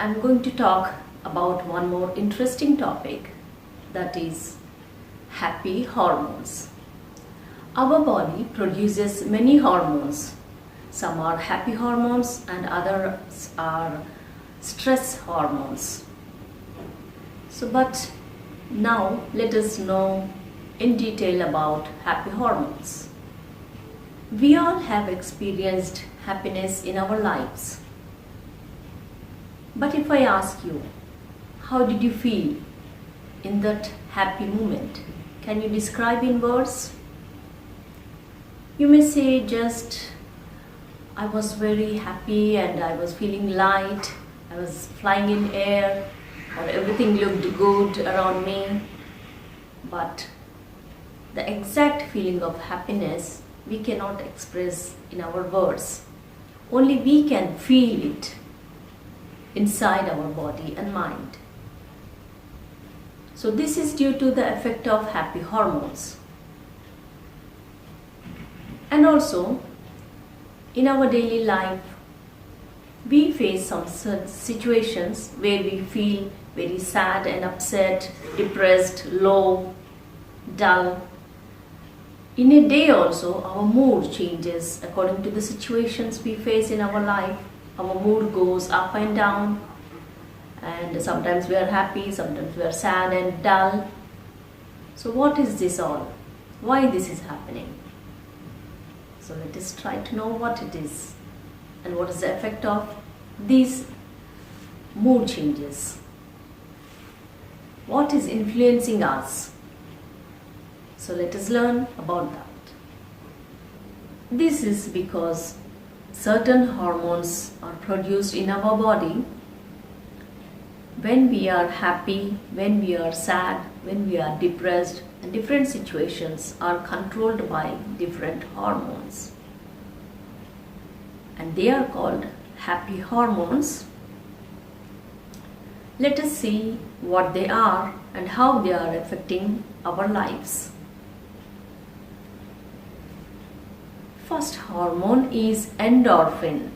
I'm going to talk about one more interesting topic, that is happy hormones. Our body produces many hormones. Some are happy hormones and others are stress hormones. But now let us know in detail about happy hormones. We all have experienced happiness in our lives. But if I ask you, how did you feel in that happy moment? Can you describe in words? You may say just, I was very happy and I was feeling light, I was flying in air, or everything looked good around me. But the exact feeling of happiness we cannot express in our words. Only we can feel it inside our body and mind. So this is due to the effect of happy hormones. And also, in our daily life, we face some situations where we feel very sad and upset, depressed, low, dull. In a day also, our mood changes according to the situations we face in our life. Our mood goes up and down, and sometimes we are happy, sometimes we are sad and dull. So what is this all? Why this is happening? So let us try to know what it is and what is the effect of these mood changes. What is influencing us? So let us learn about that. This is because certain hormones are produced in our body when we are happy, when we are sad, when we are depressed, and different situations are controlled by different hormones. And they are called happy hormones. Let us see what they are and how they are affecting our lives. First hormone is endorphin.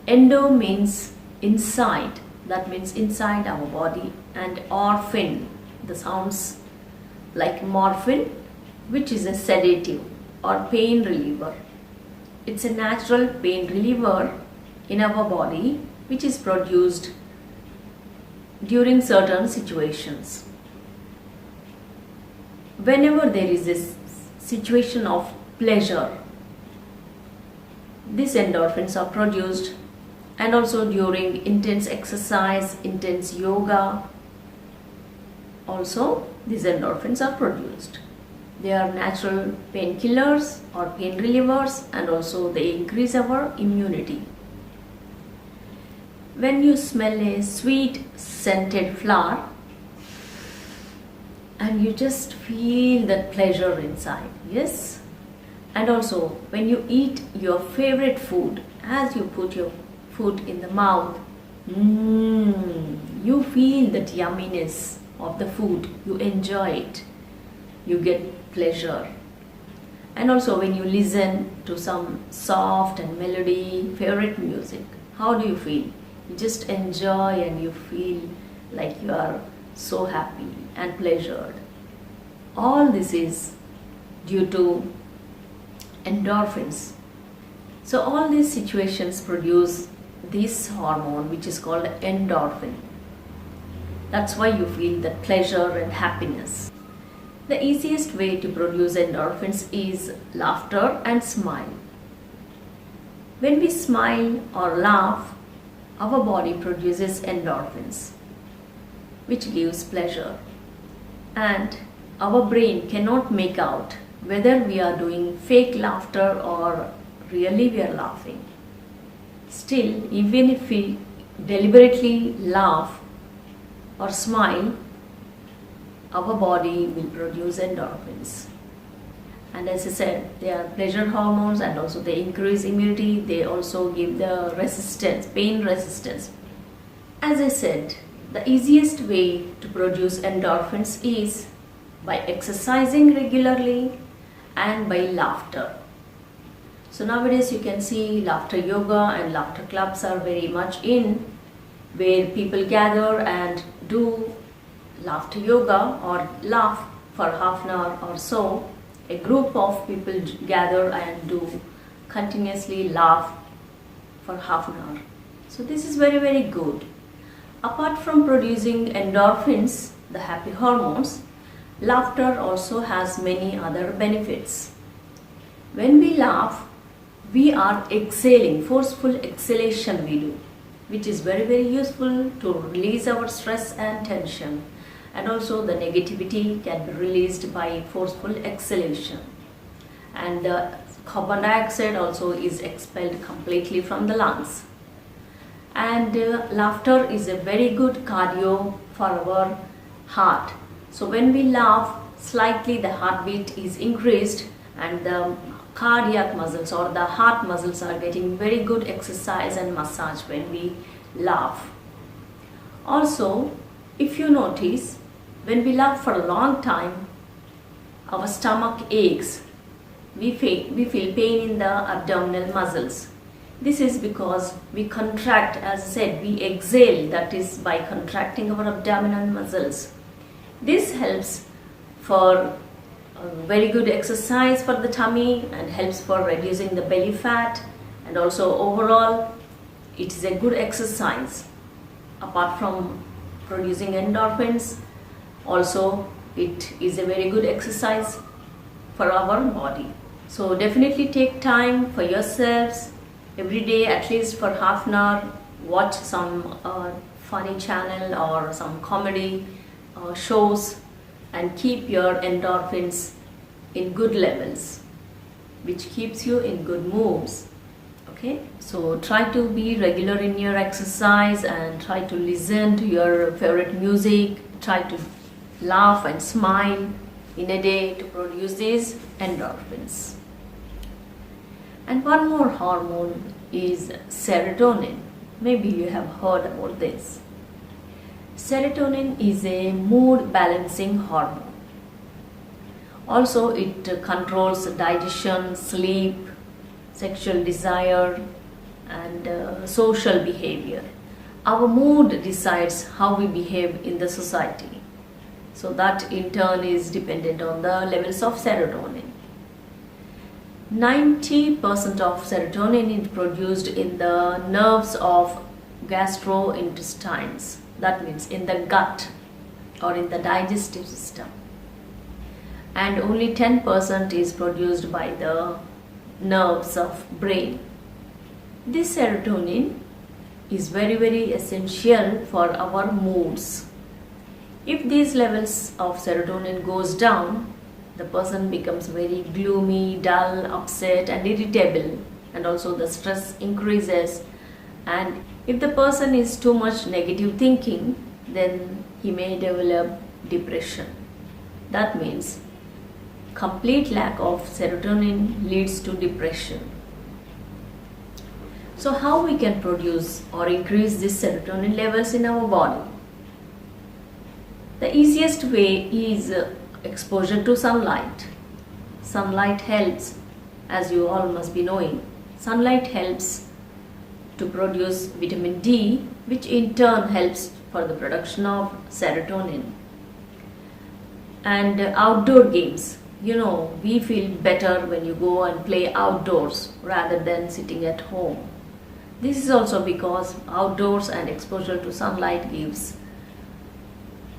Endo means inside, that means inside our body, and orphin, the sounds like morphine, which is a sedative or pain reliever. It's a natural pain reliever in our body which is produced during certain situations. Whenever there is a situation of pleasure, these endorphins are produced, and also during intense exercise, intense yoga, also these endorphins are produced. They are natural painkillers or pain relievers, and also they increase our immunity. When you smell a sweet scented flower and you just feel that pleasure inside, yes? And also when you eat your favorite food, as you put your food in the mouth, you feel that yumminess of the food, you enjoy it, you get pleasure. And also when you listen to some soft and melody favorite music, how do you feel? You just enjoy and you feel like you are so happy and pleasured. All this is due to endorphins. So all these situations produce this hormone which is called endorphin. That's why you feel that pleasure and happiness. The easiest way to produce endorphins is laughter and smile. When we smile or laugh, our body produces endorphins, which gives pleasure. And our brain cannot make out whether we are doing fake laughter or really we are laughing. Still, even if we deliberately laugh or smile, our body will produce endorphins. And as I said, they are pleasure hormones, and also they increase immunity. They also give the resistance, pain resistance. As I said, the easiest way to produce endorphins is by exercising regularly and by laughter. So nowadays you can see laughter yoga and laughter clubs are very much in. where people gather and do laughter yoga or laugh for half an hour or so. A group of people gather and do continuously laugh for half an hour. So this is very, very good. Apart from producing endorphins, the happy hormones, laughter also has many other benefits. When we laugh, we are exhaling, forceful exhalation we do, which is very, very useful to release our stress and tension. And also the negativity can be released by forceful exhalation. And the carbon dioxide also is expelled completely from the lungs. And laughter is a very good cardio for our heart. So when we laugh, slightly the heartbeat is increased and the cardiac muscles or the heart muscles are getting very good exercise and massage when we laugh. Also, if you notice, when we laugh for a long time, our stomach aches. We feel pain in the abdominal muscles. This is because we contract, as I said, we exhale, that is by contracting our abdominal muscles. This helps for very good exercise for the tummy and helps for reducing the belly fat, and also overall it is a good exercise. Apart from producing endorphins, also it is a very good exercise for our body. So definitely take time for yourselves every day, at least for half an hour. Watch some funny channel or some comedy shows and keep your endorphins in good levels, which keeps you in good moods. Okay, so try to be regular in your exercise and try to listen to your favorite music. Try to laugh and smile in a day to produce these endorphins. And one more hormone is serotonin. Maybe you have heard about this. Serotonin is a mood balancing hormone. Also, it controls digestion, sleep, sexual desire, and social behavior. Our mood decides how we behave in the society. So that in turn is dependent on the levels of serotonin. 90% of serotonin is produced in the nerves of gastrointestines. That means in the gut or in the digestive system. And only 10% is produced by the nerves of brain. This serotonin is very, very essential for our moods. If these levels of serotonin goes down, the person becomes very gloomy, dull, upset and irritable, and also the stress increases. And if the person is too much negative thinking, then he may develop depression. That means complete lack of serotonin leads to depression. So how we can produce or increase these serotonin levels in our body? The easiest way is exposure to sunlight. Sunlight helps, as you all must be knowing. Sunlight helps to produce vitamin D, which in turn helps for the production of serotonin. And outdoor games. You know, we feel better when you go and play outdoors rather than sitting at home. This is also because outdoors and exposure to sunlight gives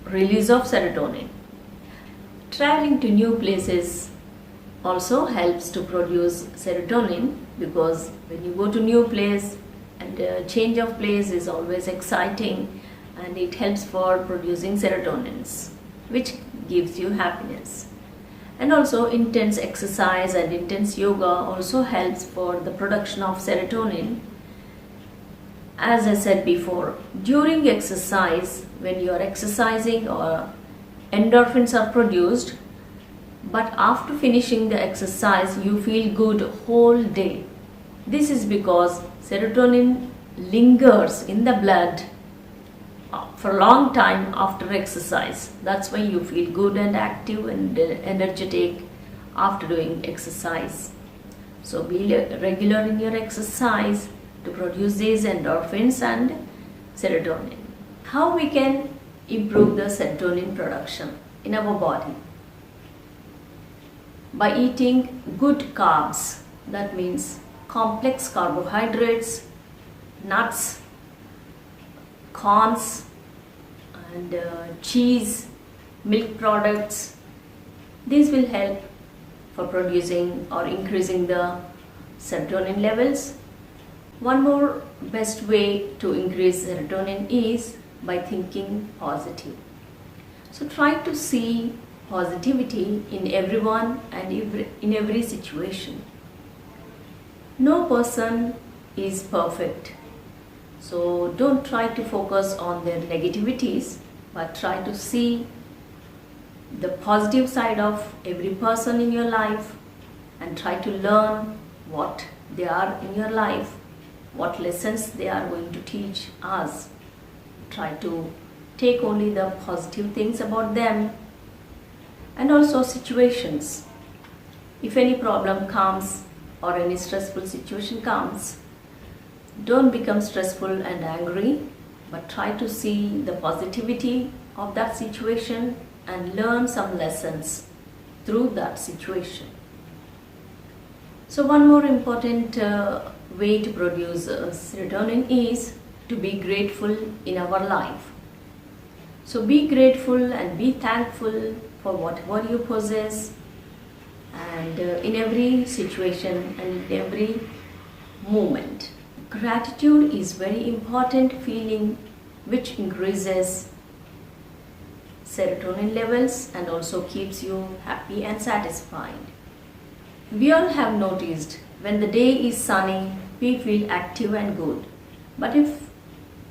release of serotonin. Traveling to new places also helps to produce serotonin, because when you go to new place and change of place is always exciting, and it helps for producing serotonins, which gives you happiness. And also intense exercise and intense yoga also helps for the production of serotonin. As I said before, during exercise, when you are exercising, or endorphins are produced, but after finishing the exercise you feel good whole day. This is because serotonin lingers in the blood for a long time after exercise. That's why you feel good and active and energetic after doing exercise. So be regular in your exercise to produce these endorphins and serotonin. How we can improve the serotonin production in our body? By eating good carbs, that means complex carbohydrates, nuts, corns, and cheese, milk products. These will help for producing or increasing the serotonin levels. One more best way to increase serotonin is by thinking positive. So try to see positivity in everyone and in every situation. No person is perfect. So don't try to focus on their negativities, but try to see the positive side of every person in your life and try to learn what they are in your life, what lessons they are going to teach us. Try to take only the positive things about them. And also situations. If any problem comes or any stressful situation comes, don't become stressful and angry, but try to see the positivity of that situation and learn some lessons through that situation. So one more important way to produce serotonin is to be grateful in our life. So be grateful and be thankful for whatever you possess, and in every situation and in every moment. Gratitude is very important feeling which increases serotonin levels and also keeps you happy and satisfied. We all have noticed when the day is sunny, we feel active and good. But if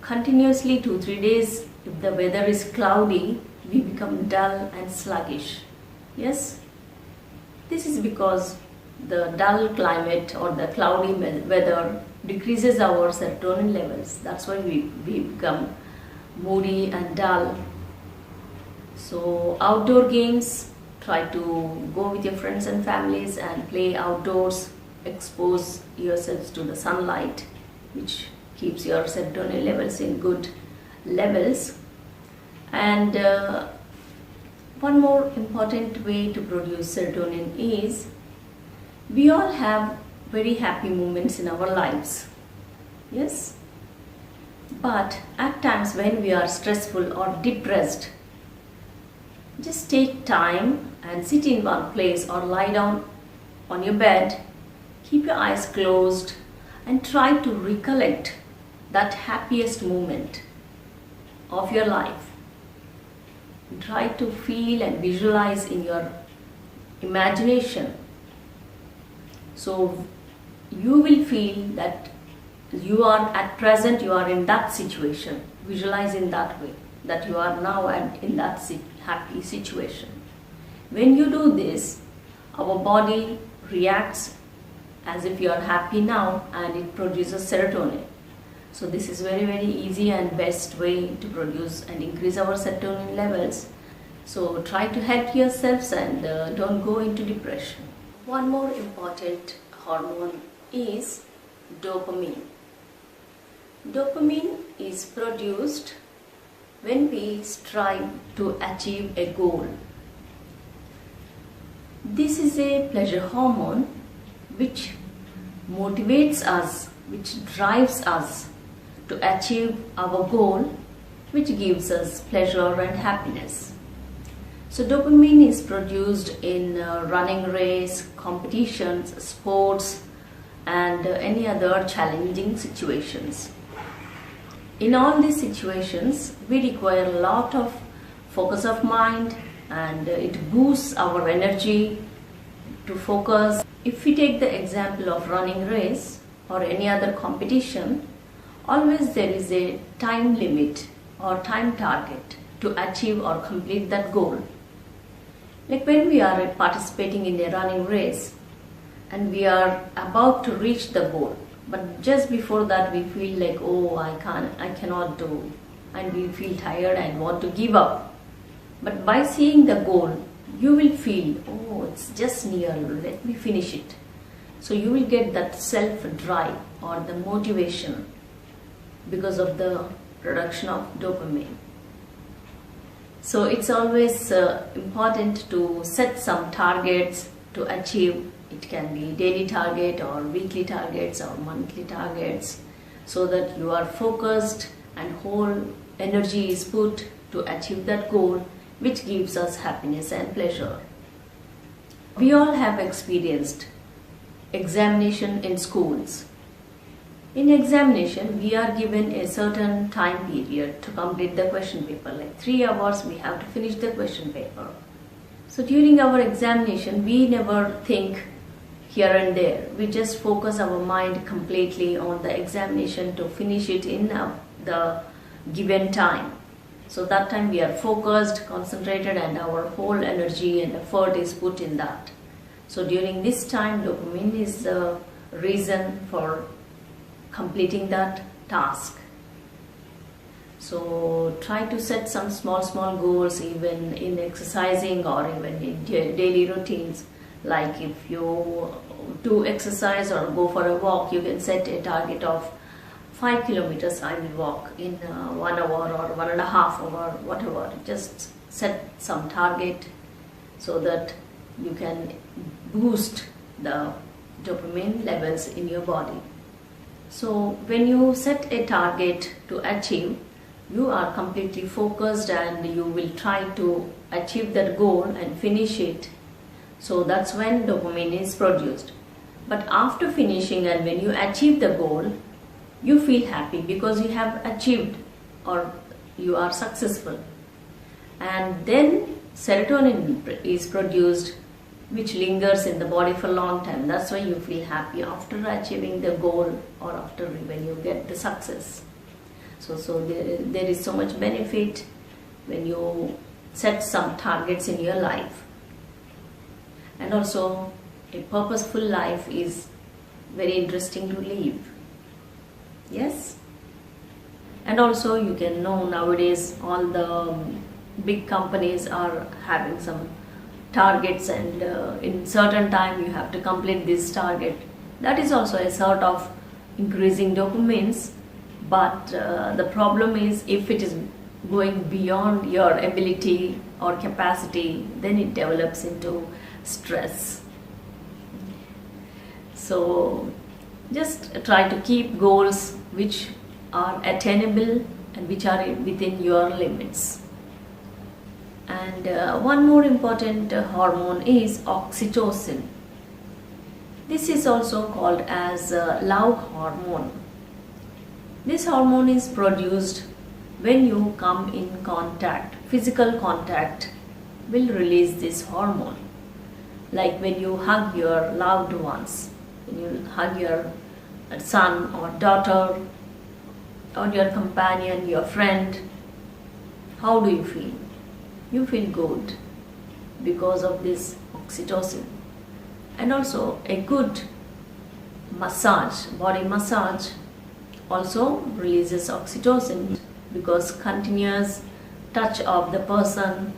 continuously 2-3 days, if the weather is cloudy, we become dull and sluggish. Yes? This is because the dull climate or the cloudy weather decreases our serotonin levels. That's why we become moody and dull. So outdoor games, try to go with your friends and families and play outdoors, expose yourselves to the sunlight, which keeps your serotonin levels in good levels. And one more important way to produce serotonin is we all have very happy moments in our lives. Yes? But at times when we are stressful or depressed, just take time and sit in one place or lie down on your bed, keep your eyes closed and try to recollect that happiest moment of your life. Try to feel and visualize in your imagination. So you will feel that you are at present, you are in that situation. Visualize in that way, that you are now in that happy situation. When you do this, our body reacts as if you are happy now and it produces serotonin. So this is very, very easy and best way to produce and increase our serotonin levels. So try to help yourselves and don't go into depression. One more important hormone is dopamine. Dopamine is produced when we strive to achieve a goal. This is a pleasure hormone which motivates us, which drives us to achieve our goal, which gives us pleasure and happiness. So dopamine is produced in running race, competitions, sports and any other challenging situations. In all these situations, we require a lot of focus of mind and it boosts our energy to focus. If we take the example of running race or any other competition, always there is a time limit or time target to achieve or complete that goal. Like when we are participating in a running race and we are about to reach the goal, but just before that we feel like, oh, I cannot do, and we feel tired and want to give up. But by seeing the goal, you will feel, oh, it's just near, let me finish it. So you will get that self-drive or the motivation because of the production of dopamine. So it's always important to set some targets to achieve. It can be daily target or weekly targets or monthly targets, so that you are focused and whole energy is put to achieve that goal, which gives us happiness and pleasure. We all have experienced examination in schools. In examination, we are given a certain time period to complete the question paper, like 3 hours we have to finish the question paper. So during our examination, we never think here and there. We just focus our mind completely on the examination to finish it in the given time. So that time we are focused, concentrated, and our whole energy and effort is put in that. So during this time, dopamine is the reason for completing that task. So try to set some small goals, even in exercising or even in daily routines. Like if you do exercise or go for a walk, you can set a target of 5 kilometers I will walk in 1 hour or 1.5 hours, whatever. Just set some target so that you can boost the dopamine levels in your body. So when you set a target to achieve, you are completely focused and you will try to achieve that goal and finish it. So that's when dopamine is produced. But after finishing and when you achieve the goal, you feel happy because you have achieved or you are successful. And then serotonin is produced, which lingers in the body for a long time. That's why you feel happy after achieving the goal or after when you get the success. So there is so much benefit when you set some targets in your life. And also, a purposeful life is very interesting to live. Yes? And also you can know nowadays all the big companies are having some targets, and in certain time you have to complete this target. That is also a sort of increasing dopamines, but the problem is if it is going beyond your ability or capacity, then it develops into stress. So just try to keep goals which are attainable and which are within your limits. And one more important hormone is oxytocin. This is also called as love hormone. This hormone is produced when you come in contact, physical contact will release this hormone. Like when you hug your loved ones, when you hug your son or daughter or your companion, your friend, how do you feel? You feel good because of this oxytocin. And also a good massage, body massage, also releases oxytocin, because continuous touch of the person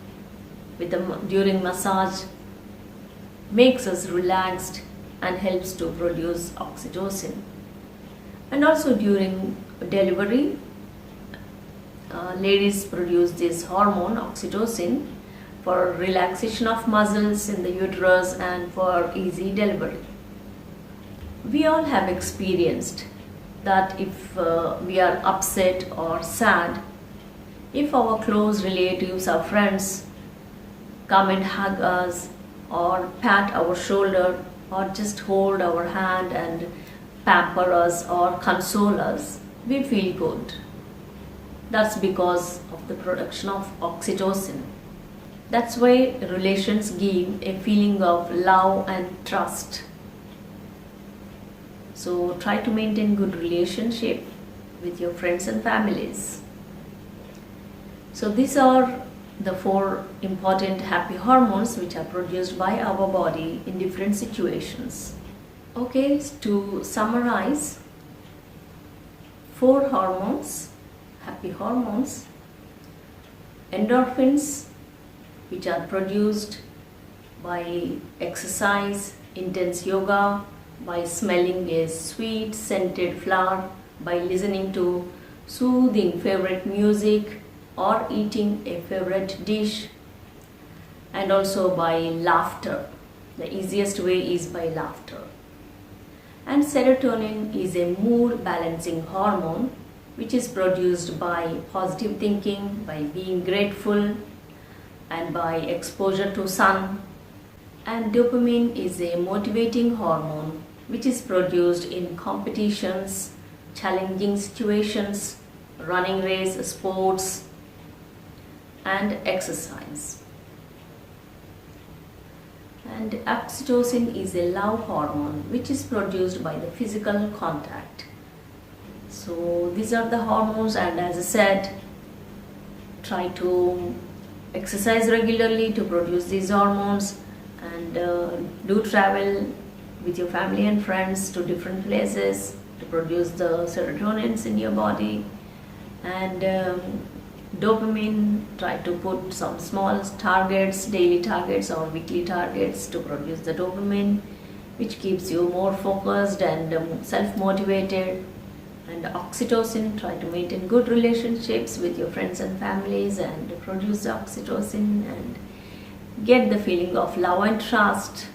during massage makes us relaxed and helps to produce oxytocin. And also during delivery, ladies produce this hormone oxytocin for relaxation of muscles in the uterus and for easy delivery. We all have experienced that if we are upset or sad, if our close relatives or friends come and hug us or pat our shoulder or just hold our hand and pamper us or console us, we feel good. That's because of the production of oxytocin. That's why relations give a feeling of love and trust. So try to maintain good relationship with your friends and families. So these are the 4 important happy hormones which are produced by our body in different situations. Okay, to summarize, 4 hormones, happy hormones: endorphins, which are produced by exercise, intense yoga, by smelling a sweet scented flower, by listening to soothing favorite music or eating a favorite dish, and also by laughter. The easiest way is by laughter. And serotonin is a mood balancing hormone which is produced by positive thinking, by being grateful, and by exposure to sun. And dopamine is a motivating hormone which is produced in competitions, challenging situations, running race, sports, and exercise. And oxytocin is a love hormone which is produced by the physical contact. So these are the hormones, and as I said, try to exercise regularly to produce these hormones, and do travel with your family and friends to different places to produce the serotonins in your body. And dopamine, try to put some small targets, daily targets or weekly targets to produce the dopamine, which keeps you more focused and self-motivated. And oxytocin, try to maintain good relationships with your friends and families and produce the oxytocin and get the feeling of love and trust.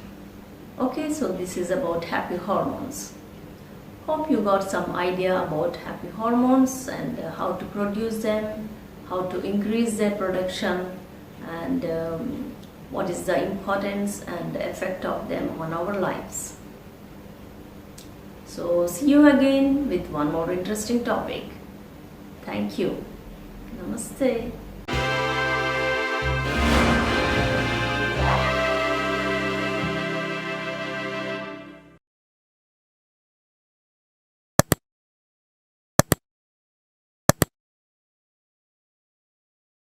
Okay, so this is about happy hormones. Hope you got some idea about happy hormones and how to produce them, how to increase their production, and what is the importance and effect of them on our lives. So see you again with one more interesting topic. Thank you. Namaste.